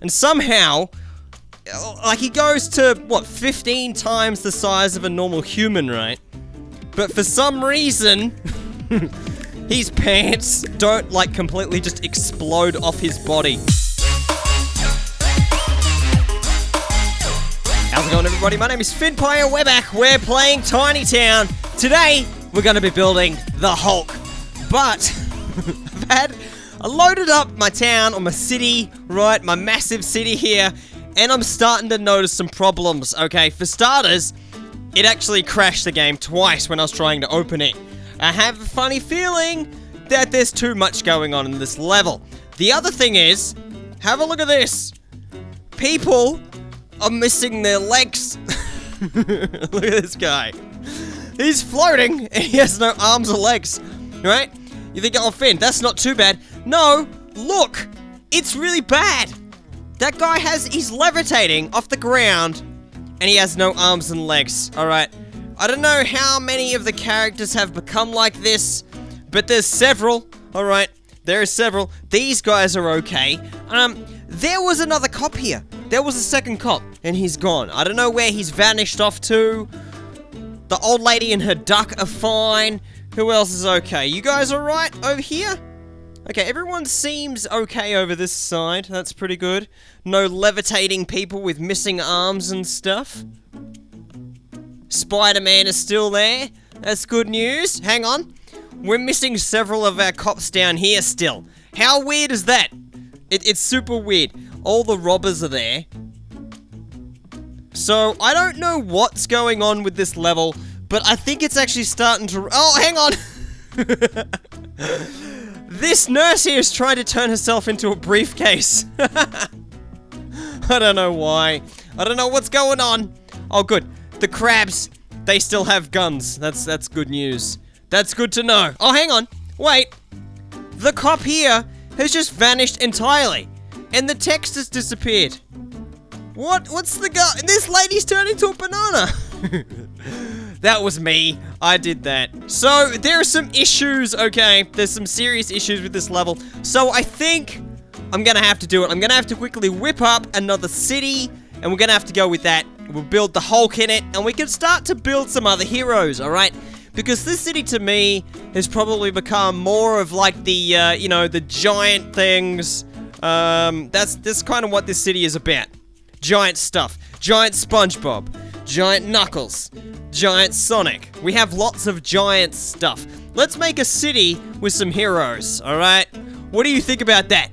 And somehow, like, he goes to, what, 15 times the size of a normal human, right? But for some reason, his pants don't, like, completely just explode off his body. How's it going, everybody? My name is Fynnpire. We're back. We're playing Tiny Town. Today, we're going to be building the Hulk. But I loaded up my town, or my city, right? My massive city here. And I'm starting to notice some problems, okay? For starters, it actually crashed the game twice when I was trying to open it. I have a funny feeling that there's too much going on in this level. The other thing is, have a look at this. People are missing their legs. Look at this guy. He's floating and he has no arms or legs, right? You think, oh, Finn, that's not too bad. No, look, it's really bad. That guy he's levitating off the ground and he has no arms and legs, all right? I don't know how many of the characters have become like this, but there's several, all right? There are several. These guys are okay. There was another cop here. There was a second cop, and he's gone. I don't know where he's vanished off to. The old lady and her duck are fine. Who else is okay? You guys alright over here? Okay, everyone seems okay over this side. That's pretty good. No levitating people with missing arms and stuff. Spider-Man is still there. That's good news. Hang on. We're missing several of our cops down here still. How weird is that? It's super weird. All the robbers are there. So, I don't know what's going on with this level, but I think it's actually starting to... Oh, hang on! This nurse here is trying to turn herself into a briefcase. I don't know why. I don't know what's going on. Oh, good. The crabs, they still have guns. That's good news. That's good to know. Oh, hang on. Wait. The cop here has just vanished entirely. And the text has disappeared. What's the guy? This lady's turned into a banana. That was me. I did that. So, there are some issues, okay? There's some serious issues with this level. So, I think I'm gonna have to do it. I'm gonna have to quickly whip up another city, and we're gonna have to go with that. We'll build the Hulk in it, and we can start to build some other heroes, alright? Because this city, to me, has probably become more of like the, you know, the giant things. That's kind of what this city is about. Giant stuff. Giant SpongeBob. Giant Knuckles. Giant Sonic. We have lots of giant stuff. Let's make a city with some heroes, alright? What do you think about that?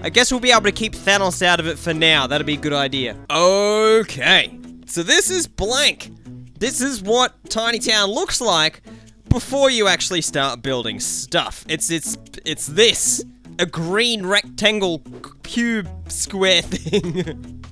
I guess we'll be able to keep Thanos out of it for now. That'd be a good idea. Okay. So this is blank. This is what Tiny Town looks like before you actually start building stuff. It's this. A green rectangle cube square thing.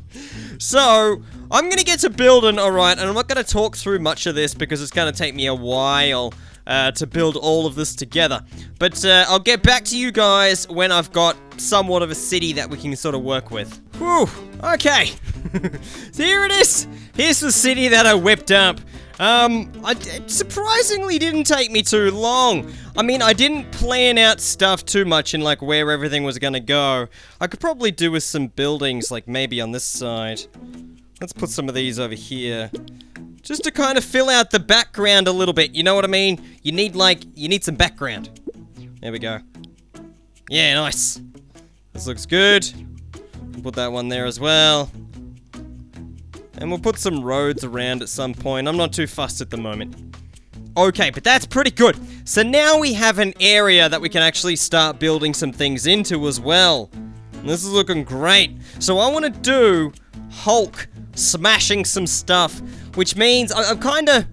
So, I'm gonna get to building, alright, and I'm not gonna talk through much of this because it's gonna take me a while to build all of this together. But I'll get back to you guys when I've got somewhat of a city that we can sort of work with. Whew, okay. So here it is. Here's the city that I whipped up. It surprisingly didn't take me too long. I mean, I didn't plan out stuff too much in, like, where everything was gonna go. I could probably do with some buildings, like, maybe on this side. Let's put some of these over here. Just to kind of fill out the background a little bit, you know what I mean? You need some background. There we go. Yeah, nice. This looks good. Put that one there as well. And we'll put some roads around at some point. I'm not too fussed at the moment. Okay, but that's pretty good. So now we have an area that we can actually start building some things into as well. And this is looking great. So I want to do Hulk smashing some stuff, which means I'm kind of...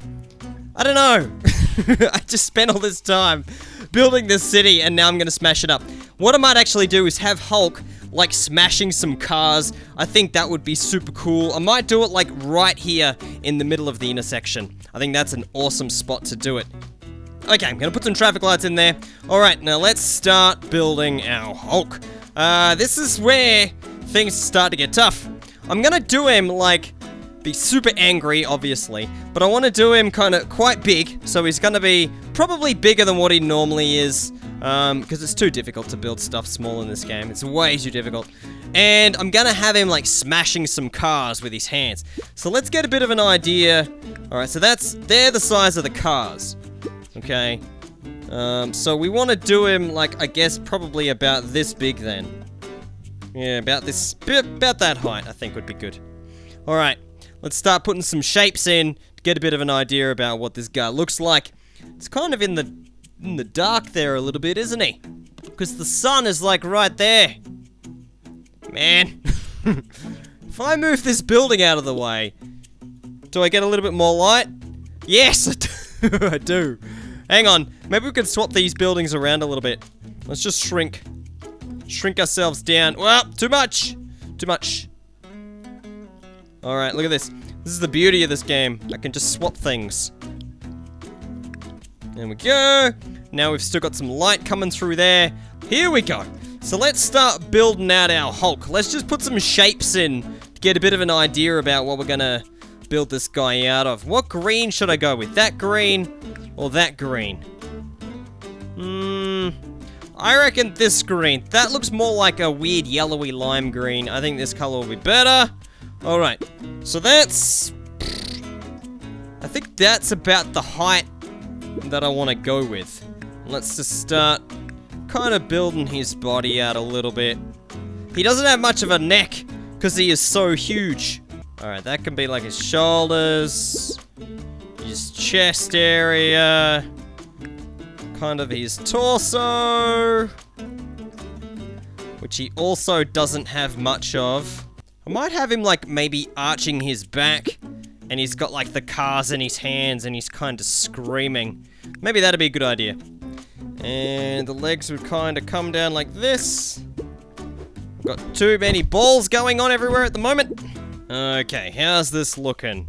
I don't know. I just spent all this time building this city and now I'm going to smash it up. What I might actually do is have Hulk like smashing some cars. I think that would be super cool. I might do it like right here in the middle of the intersection. I think that's an awesome spot to do it. Okay, I'm gonna put some traffic lights in there. Alright, now let's start building our Hulk. This is where things start to get tough. I'm gonna do him like be super angry, obviously, but I want to do him kind of quite big, so he's gonna be probably bigger than what he normally is. Because it's too difficult to build stuff small in this game. It's way too difficult. And I'm gonna have him, like, smashing some cars with his hands. So let's get a bit of an idea. Alright, so they're the size of the cars. Okay. So we want to do him, like, I guess probably about this big then. Yeah, about that height, I think would be good. Alright, let's start putting some shapes in to get a bit of an idea about what this guy looks like. It's kind of in the dark there a little bit, isn't he? Because the sun is, like, right there. Man. If I move this building out of the way, do I get a little bit more light? Yes, I do. I do. Hang on. Maybe we could swap these buildings around a little bit. Let's just shrink. Shrink ourselves down. Well, too much. Too much. Alright, look at this. This is the beauty of this game. I can just swap things. There we go. Now we've still got some light coming through there. Here we go. So let's start building out our Hulk. Let's just put some shapes in to get a bit of an idea about what we're gonna build this guy out of. What green should I go with? That green or that green? I reckon this green. That looks more like a weird yellowy lime green. I think this color will be better. Alright, so that's... I think that's about the height that I want to go with. Let's just start kind of building his body out a little bit. He doesn't have much of a neck because he is so huge. Alright, that can be like his shoulders, his chest area, kind of his torso, which he also doesn't have much of. I might have him like maybe arching his back, and he's got like the cars in his hands and he's kind of screaming. Maybe that'd be a good idea. And the legs would kind of come down like this. Got too many balls going on everywhere at the moment. Okay, how's this looking?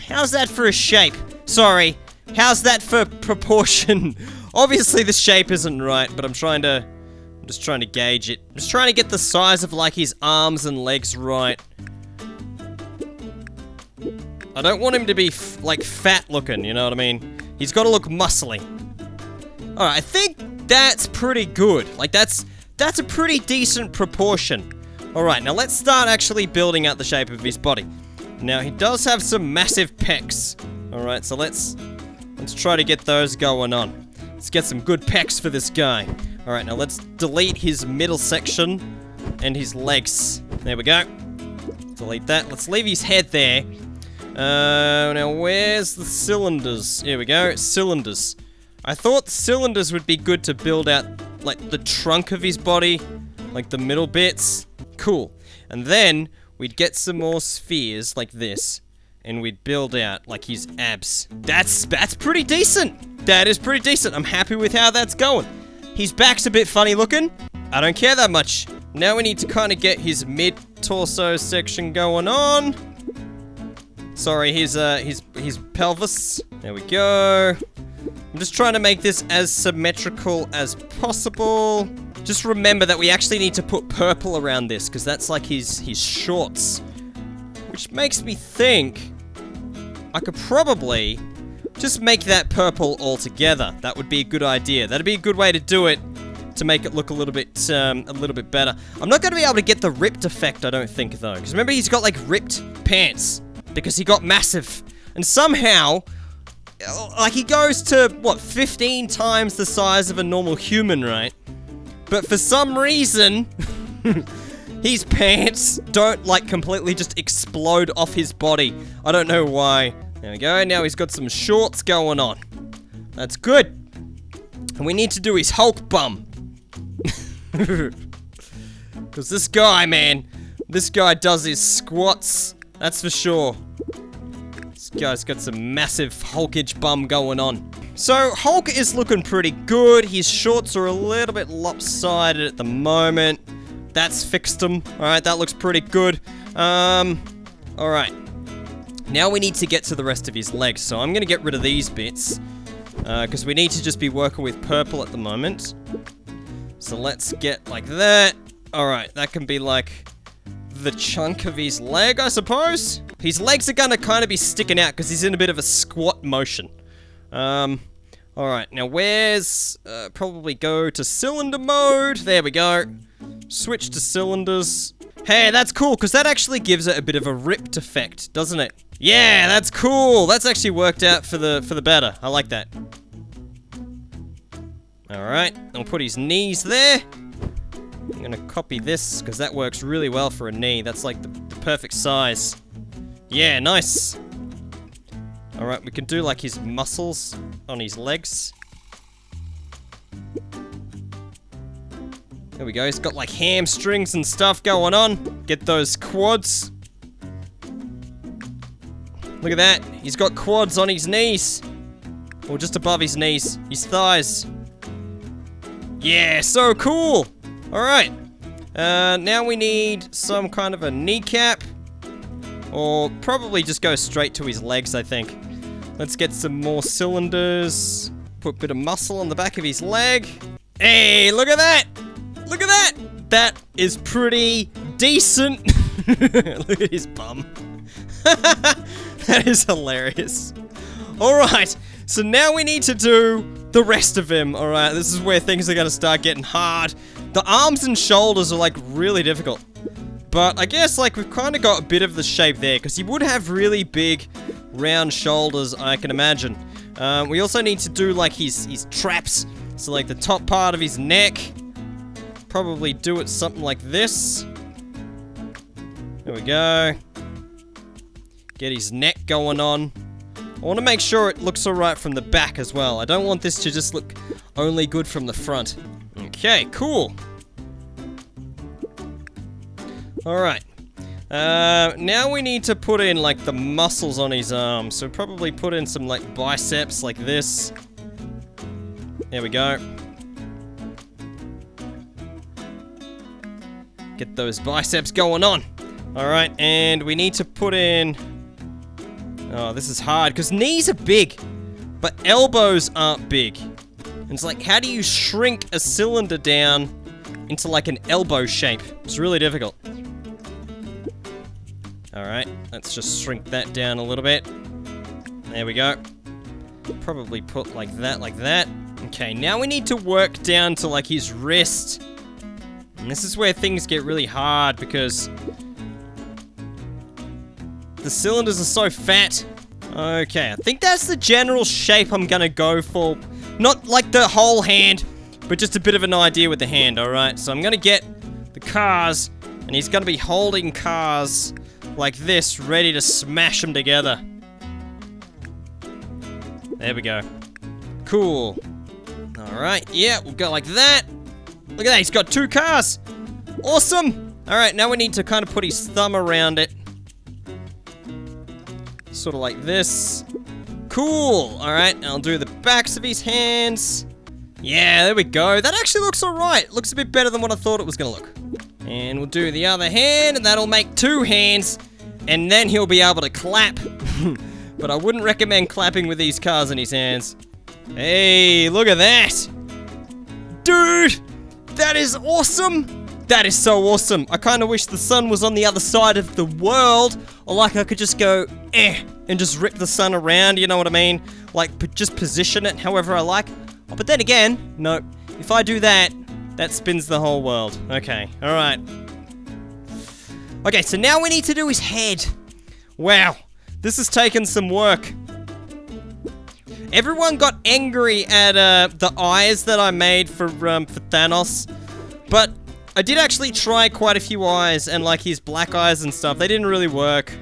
How's that for a shape? Sorry, how's that for proportion? Obviously the shape isn't right, but I'm just trying to gauge it. I'm just trying to get the size of like his arms and legs right. I don't want him to be like fat looking, you know what I mean? He's got to look muscly. Alright, I think that's pretty good. Like that's a pretty decent proportion. Alright, now let's start actually building out the shape of his body. Now he does have some massive pecs. Alright, so let's try to get those going on. Let's get some good pecs for this guy. Alright, now let's delete his middle section and his legs. There we go. Delete that. Let's leave his head there. Now where's the cylinders? Here we go, cylinders. I thought cylinders would be good to build out, like, the trunk of his body, like the middle bits. Cool. And then we'd get some more spheres like this, and we'd build out, like, his abs. That's pretty decent. That is pretty decent. I'm happy with how that's going. His back's a bit funny looking. I don't care that much. Now we need to kind of get his mid-torso section going on. Sorry, his pelvis. There we go. I'm just trying to make this as symmetrical as possible. Just remember that we actually need to put purple around this, because that's like his shorts. Which makes me think I could probably just make that purple altogether. That would be a good idea. That'd be a good way to do it, to make it look a little bit better. I'm not going to be able to get the ripped effect, I don't think, though. Because remember, he's got, like, ripped pants. Because he got massive. And somehow, like, he goes to, what, 15 times the size of a normal human, right? But for some reason, his pants don't, like, completely just explode off his body. I don't know why. There we go. Now he's got some shorts going on. That's good. And we need to do his Hulk bum. Because this guy, man, this guy does his squats. That's for sure. This guy's got some massive hulkage bum going on. So, Hulk is looking pretty good. His shorts are a little bit lopsided at the moment. That's fixed them. Alright, that looks pretty good. Alright. Now we need to get to the rest of his legs. So I'm going to get rid of these bits. Because we need to just be working with purple at the moment. So let's get like that. Alright, that can be like the chunk of his leg, I suppose. His legs are gonna kind of be sticking out because he's in a bit of a squat motion. Alright, now where's... probably go to cylinder mode. There we go. Switch to cylinders. Hey, that's cool, because that actually gives it a bit of a ripped effect, doesn't it? Yeah, that's cool. That's actually worked out for the better. I like that. Alright, I'll put his knees there. I'm gonna copy this, because that works really well for a knee. That's like the perfect size. Yeah, nice. Alright, we can do like his muscles on his legs. There we go, he's got like hamstrings and stuff going on. Get those quads. Look at that, he's got quads on his knees. Or just above his knees, his thighs. Yeah, so cool! Alright, now we need some kind of a kneecap. Or probably just go straight to his legs, I think. Let's get some more cylinders. Put a bit of muscle on the back of his leg. Hey, look at that! Look at that! That is pretty decent. Look at his bum. That is hilarious. Alright, so now we need to do the rest of him. Alright, this is where things are gonna start getting hard. The arms and shoulders are like really difficult. But I guess like we've kind of got a bit of the shape there, because he would have really big round shoulders, I can imagine. We also need to do like his traps, so like the top part of his neck. Probably do it something like this. There we go. Get his neck going on. I want to make sure it looks alright from the back as well. I don't want this to just look only good from the front. Okay, cool. Alright. Now we need to put in, like, the muscles on his arms. So probably put in some, like, biceps like this. There we go. Get those biceps going on. Alright, and we need to put in... Oh, this is hard, because knees are big, but elbows aren't big. And it's like, how do you shrink a cylinder down into, like, an elbow shape? It's really difficult. Alright, let's just shrink that down a little bit. There we go. Probably put like that, like that. Okay, now we need to work down to like his wrist. And this is where things get really hard because the cylinders are so fat. Okay, I think that's the general shape I'm gonna go for. Not like the whole hand, but just a bit of an idea with the hand, alright? So I'm gonna get the cars, and he's gonna be holding cars like this, ready to smash them together. There we go. Cool. Alright, yeah, we'll go like that. Look at that, he's got 2 cars. Awesome. Alright, now we need to kind of put his thumb around it. Sort of like this. Cool. Alright, I'll do the backs of his hands. Yeah, there we go. That actually looks alright. Looks a bit better than what I thought it was gonna look. And we'll do the other hand, and that'll make 2 hands, and then he'll be able to clap. But I wouldn't recommend clapping with these cars in his hands. Hey, look at that! Dude! That is awesome! That is so awesome! I kinda wish the sun was on the other side of the world, or like I could just go, and just rip the sun around, you know what I mean? Like, just position it however I like. Oh, but then again, no, if I do that, that spins the whole world. Okay, alright. Okay, so now we need to do his head. Wow, this has taken some work. Everyone got angry at the eyes that I made for Thanos, but I did actually try quite a few eyes, and like his black eyes and stuff, they didn't really work.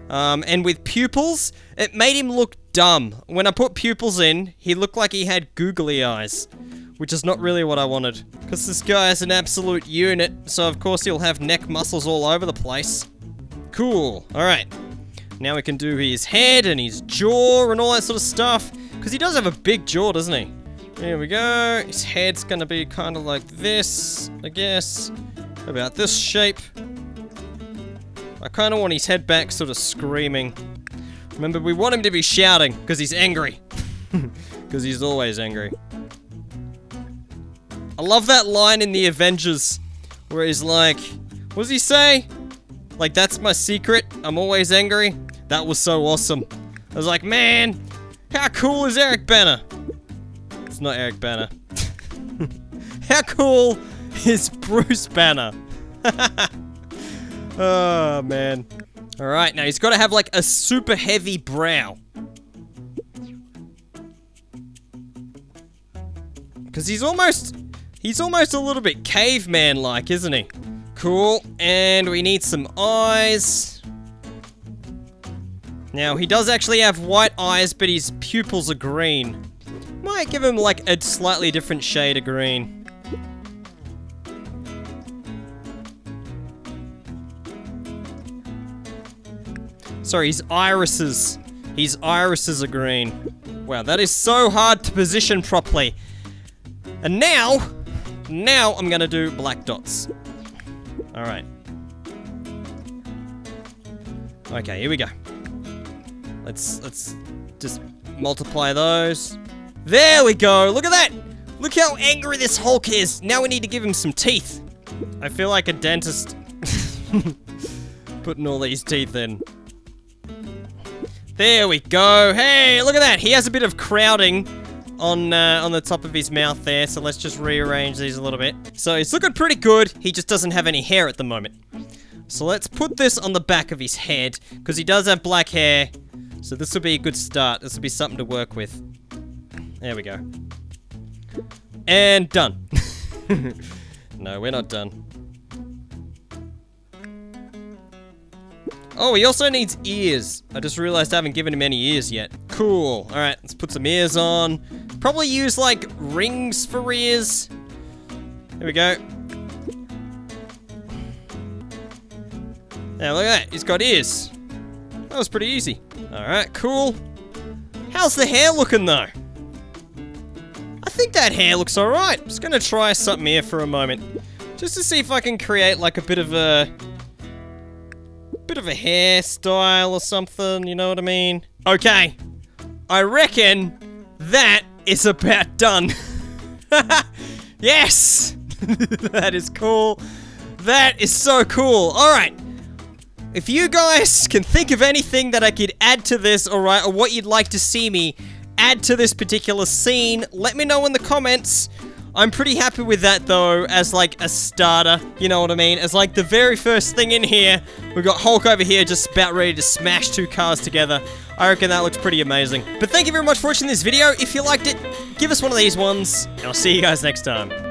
And with pupils, it made him look dumb. When I put pupils in, he looked like he had googly eyes, which is not really what I wanted. Because this guy is an absolute unit, so of course he'll have neck muscles all over the place. Cool. Alright. Now we can do his head and his jaw and all that sort of stuff. Because he does have a big jaw, doesn't he? There we go. His head's gonna be kind of like this, I guess. About this shape. I kind of want his head back sort of screaming. Remember, we want him to be shouting, because he's angry. Because he's always angry. I love that line in the Avengers, where he's like, what does he say? Like, that's my secret. I'm always angry. That was so awesome. I was like, man, how cool is Eric Banner? It's not Eric Banner. How cool is Bruce Banner? Oh, man. Alright, now he's got to have, like, a super heavy brow. Because he's almost a little bit caveman-like, isn't he? Cool, and we need some eyes. Now, he does actually have white eyes, but his pupils are green. Might give him, like, a slightly different shade of green. Sorry, his irises. His irises are green. Wow, that is so hard to position properly. And now I'm gonna do black dots. Alright. Okay, here we go. Let's just multiply those. There we go, look at that! Look how angry this Hulk is. Now we need to give him some teeth. I feel like a dentist putting all these teeth in. There we go. Hey, look at that. He has a bit of crowding on the top of his mouth there, so let's just rearrange these a little bit. So it's looking pretty good. He just doesn't have any hair at the moment. So let's put this on the back of his head, because he does have black hair. So this will be a good start. This will be something to work with. There we go. And done. No, we're not done. Oh, he also needs ears. I just realized I haven't given him any ears yet. Cool. Alright, let's put some ears on. Probably use, like, rings for ears. There we go. Now, look at that. He's got ears. That was pretty easy. Alright, cool. How's the hair looking, though? I think that hair looks alright. Just gonna try something here for a moment. Just to see if I can create, like, a bit of a hairstyle or something, you know what I mean? Okay, I reckon that is about done. Yes! That is cool. That is so cool. Alright, if you guys can think of anything that I could add to this, alright, or what you'd like to see me add to this particular scene, let me know in the comments. I'm pretty happy with that, though, as, like, a starter, you know what I mean? As, like, the very first thing in here, we've got Hulk over here just about ready to smash two cars together. I reckon that looks pretty amazing. But thank you very much for watching this video. If you liked it, give us one of these ones, and I'll see you guys next time.